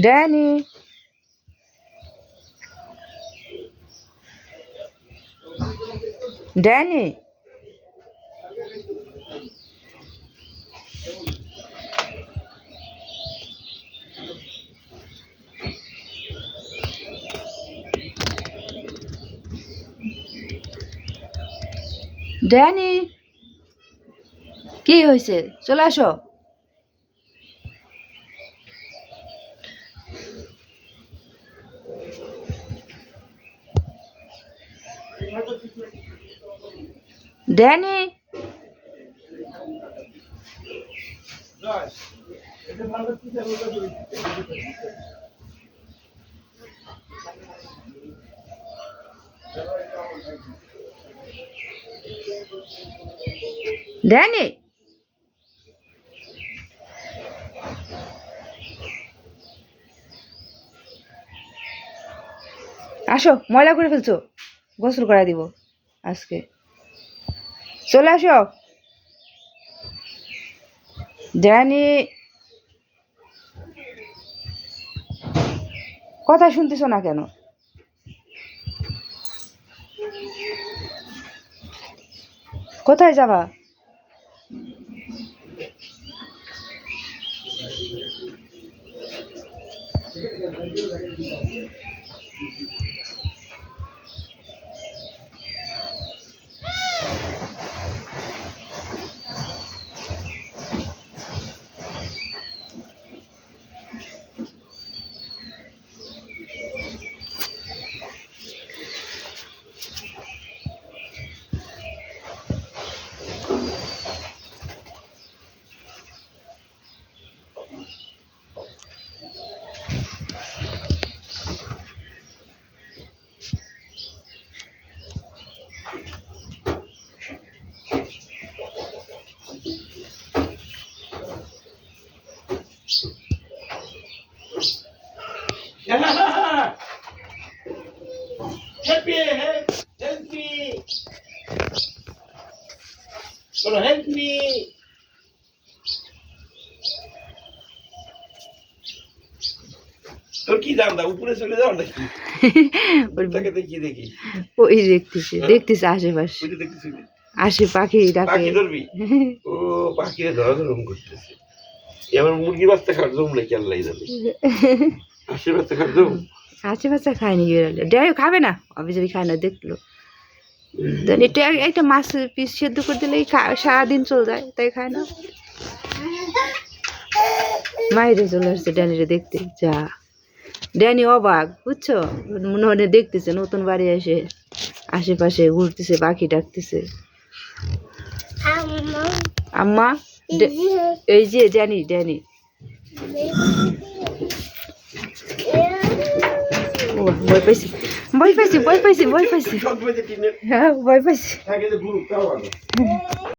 Danny, Danny, Danny, কি হয়েছে? চলে আসো। ড্যানি, ড্যানি, আসো, ময়লা করে ফেলছো, গোসল করা দিব আজকে। চলে আসো। ড্যানি, কথা শুনতেছো না কেন? কোথায় যাবা? Help me! Help me! Bro, help me! তোর কি দাম দা উপরে চলে যাও নাকি? ওটাকে দেখি দেখি। ওই দেখতেছে আশেপাশে। ওইটা দেখতেছি। আসে পাখি ডাকে। পাখি ধরবি? ও পাখিরে ধরম করতেছে। এবার মুরগি বাচ্চা খাওয়ার জম নাকি আল্লাহ জানে। হাঁসের বাচ্চা খাওয়ার জম? হাঁসের বাচ্চা খায়নি ড্যাডি খাবে না, অভিযোগ খায় না দেখলো। এটা একটা মাছ পিস সেদ্ধ করে দিলেই সারাদিন চলে যায়, তাই খায় না। মায়েরে চলে আসছে ড্যানিরে দেখতে। যা ড্যানি অবাক, বুঝছো, মনে মনে দেখতেছে নতুন বাড়ি এসে আশেপাশে ঘুরতেছে, পাখি ডাকতেছে। আম্মা, এই যে ড্যানি, ড্যানি ভয় পাইছি, ভয় পাইছি, ভয় পাইছি, ভয় পাইছি, হ্যাঁ ভয় পাইছি।